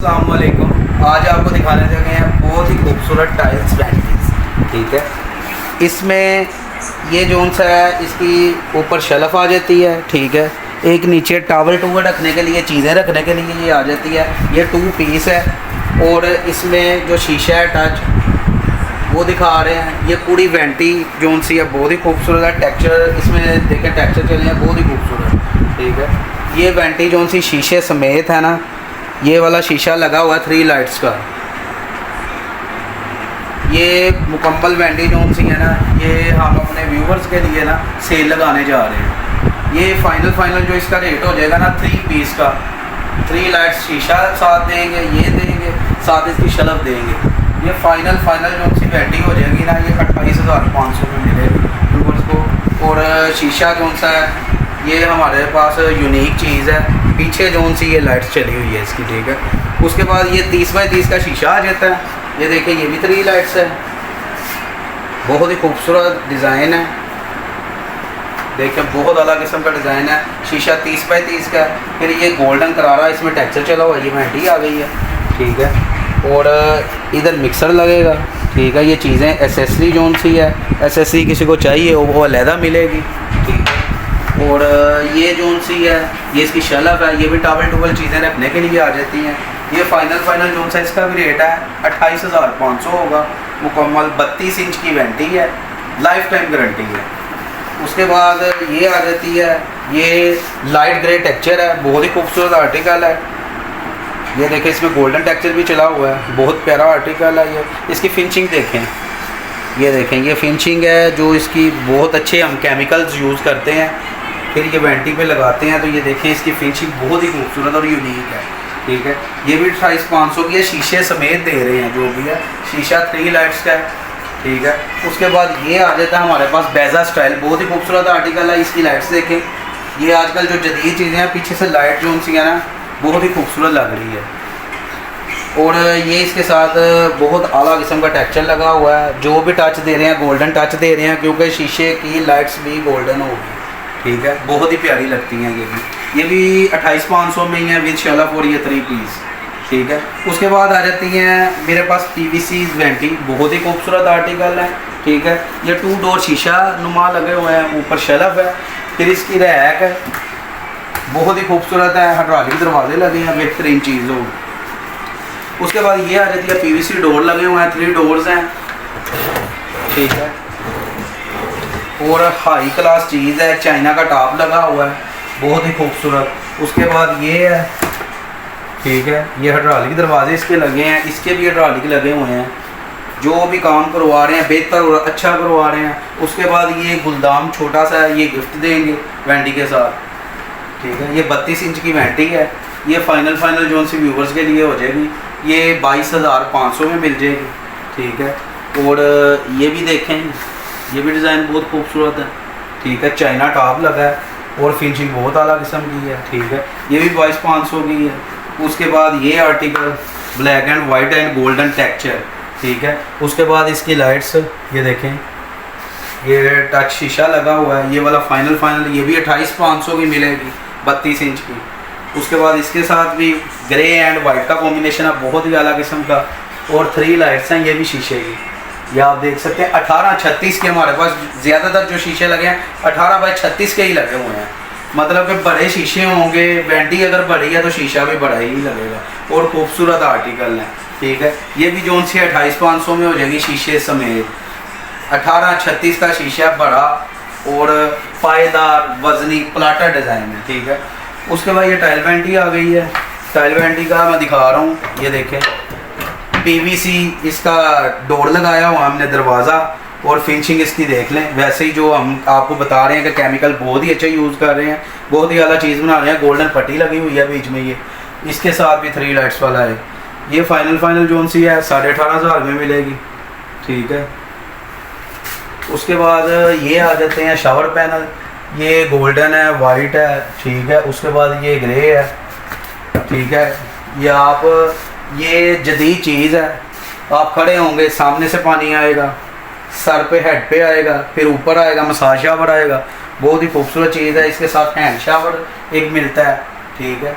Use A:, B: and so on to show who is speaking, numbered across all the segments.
A: अस्सलाम वालेकुम। आज आपको दिखाने लगे हैं बहुत ही खूबसूरत टाइल्स वैनिटीज़। ठीक है, इसमें ये जोन सा है, इसकी ऊपर शेल्फ आ जाती है। ठीक है, एक नीचे टावल टूवल रखने के लिए, चीज़ें रखने के लिए ये आ जाती है। ये 2 पीस है और इसमें जो शीशा है टच वो दिखा रहे हैं। ये पूरी वेंटी जोन सी है, बहुत ही खूबसूरत है। टेक्सचर इसमें देखें, टेक्सचर चले हैं, बहुत ही खूबसूरत। ठीक है, ये वेंटी जोन सी शीशे समेत है ना, ये वाला शीशा लगा हुआ है 3 लाइट्स का। ये मुकम्मल वेंटी जोन सी है ना, ये हम अपने व्यूवर्स के लिए ना सेल लगाने जा रहे हैं। ये फाइनल जो इसका रेट हो जाएगा ना 3 पीस का, 3 लाइट्स शीशा साथ देंगे, ये देंगे साथ इसकी शलफ देंगे। ये फाइनल जोन सी वेंटी हो जाएगी ना, ये 28,500 में मिलेगी व्यूवर्स को। और शीशा जोन सा है, ये हमारे पास यूनिक चीज़ है। पीछे जोन सी ये लाइट्स चली हुई है इसकी। ठीक है, उसके बाद ये 30 बाई 30 का शीशा आ जाता है। ये देखिए, ये भी 3 लाइट्स है, बहुत ही खूबसूरत डिज़ाइन है। देखिए, बहुत अलग किस्म का डिज़ाइन है। शीशा 30 बाई 30 का है। फिर ये गोल्डन करारा, इसमें टेक्सचर चला हुआ है, ये वेंटी आ गई है। ठीक है, और इधर मिक्सर लगेगा। ठीक है, ये चीज़ें एसेसरी जोन सी है, एसेसरी किसी को चाहिए वो अलहदा मिलेगी। ठीक है, और ये जोन सी है, ये इसकी शेल्फ है, ये भी टावल टूवल चीज़ें रखने के लिए आ जाती हैं। ये फाइनल जोन सा इसका भी रेट है 28,500 होगा। मुकम्मल 32 इंच की वेंटी है, लाइफ टाइम गारंटी है। उसके बाद ये आ जाती है, ये लाइट ग्रे टेक्सचर है, बहुत ही खूबसूरत आर्टिकल है। ये देखें, इसमें गोल्डन टेक्सचर भी चला हुआ है, बहुत प्यारा आर्टिकल है। ये इसकी फिनिशिंग देखें, ये देखें, ये फिनिशिंग है जो इसकी बहुत अच्छे हम केमिकल्स यूज़ करते हैं, फिर ये वेंटी पे लगाते हैं। तो ये देखें, इसकी फिनिशिंग बहुत ही खूबसूरत और यूनिक है। ठीक है, ये भी 28,500 की है, शीशे समेत दे रहे हैं जो भी है। शीशा 3 लाइट्स का है। ठीक है, उसके बाद ये आ जाता है हमारे पास बेजा स्टाइल, बहुत ही खूबसूरत आर्टिकल है। इसकी लाइट्स देखें, ये आजकल जो जदीद चीज़ें हैं, पीछे से लाइट जो सी है ना, बहुत ही खूबसूरत लग रही है। और ये इसके साथ बहुत आला किस्म का टेक्सचर लगा हुआ है। जो भी टच दे रहे हैं गोल्डन टच दे रहे हैं, क्योंकि शीशे की लाइट्स भी गोल्डन होगी। ठीक है, बहुत ही प्यारी लगती हैं ये भी 28,500 में ही है विद शेल्फ और ये 3 पीस। ठीक है, उसके बाद आ जाती हैं मेरे पास PVC वेंटी, बहुत ही खूबसूरत आर्टिकल है। ठीक है, ये 2 डोर शीशा नुमा लगे हुए हैं, ऊपर शेल्फ है, फिर इसकी रैक है, बहुत ही खूबसूरत है। हाइड्रोलिक दरवाजे लगे हैं, बेहतरीन चीज़ हो। उसके बाद ये आ जाती है PVC डोर लगे हुए हैं, 3 डोर्स हैं। ठीक है, और हाई क्लास चीज़ है, चाइना का टॉप लगा हुआ है, बहुत ही खूबसूरत। उसके बाद ये है, ठीक है, ये हाइड्रोलिक दरवाजे इसके लगे हैं, इसके भी हाइड्रोलिक लगे हुए हैं। जो भी काम करवा रहे हैं बेहतर और अच्छा करवा रहे हैं। उसके बाद ये गुलदाम छोटा सा है, ये गिफ्ट देंगे वेंटी के साथ। ठीक है, ये 32 इंच की वेंटी है। ये फाइनल जोन सी व्यूवर्स के लिए हो जाएगी, ये 22,500 में मिल जाएगी। ठीक है, और ये भी देखें, ये भी डिज़ाइन बहुत खूबसूरत है। ठीक है, चाइना टॉप लगा है और फिनिशिंग बहुत आला किस्म की है। ठीक है, ये भी 22,500 की है। उसके बाद ये article black and white and golden texture. ठीक है, उसके बाद इसकी लाइट्स ये देखें, ये टच शीशा लगा हुआ है। ये वाला फाइनल ये भी 28,500 की मिलेगी, 32 इंच की। उसके बाद इसके साथ भी ग्रे एंड वाइट का कॉम्बिनेशन है, बहुत ही आला किस्म का। और 3 लाइट्स हैं, ये भी शीशे की। ये आप देख सकते हैं 18-36 के हमारे पास ज़्यादातर जो शीशे लगे हैं 18 बाई 36 के ही लगे हुए हैं। मतलब कि बड़े शीशे होंगे, वेंटी अगर बड़ी है तो शीशा भी बड़ा ही लगेगा। और खूबसूरत आर्टिकल है। ठीक है, ये भी जोन सी 28,500 में हो जाएगी शीशे समेत। 18-36 का शीशा बड़ा और पायेदार वजनी प्लाटर डिज़ाइन है। ठीक है, उसके बाद ये टाइल वेंटी आ गई है। टाइल वेंटी का मैं दिखा रहा हूँ, ये देखें, PVC इसका डोर लगाया हुआ हमने, दरवाज़ा, और फिनिशिंग इसकी देख लें। वैसे ही जो हम आपको बता रहे हैं कि केमिकल बहुत ही अच्छा यूज़ कर रहे हैं, बहुत ही आला चीज़ बना रहे हैं। गोल्डन पट्टी लगी हुई है बीच में, ये इसके साथ भी 3 लाइट्स वाला है। ये फाइनल जोन सी है, 18,500 में मिलेगी। ठीक है, उसके बाद ये आ जाते हैं शावर पैनल, ये गोल्डन है, वाइट है। ठीक है, उसके बाद ये ग्रे है। ठीक है, ये आप, ये जदीद चीज़ है। आप खड़े होंगे, सामने से पानी आएगा, सर पे हेड पे आएगा, फिर ऊपर आएगा, मसाज शावर आएगा। बहुत ही खूबसूरत चीज़ है। इसके साथ हैंड शावर एक मिलता है। ठीक है,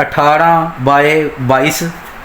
A: 18x22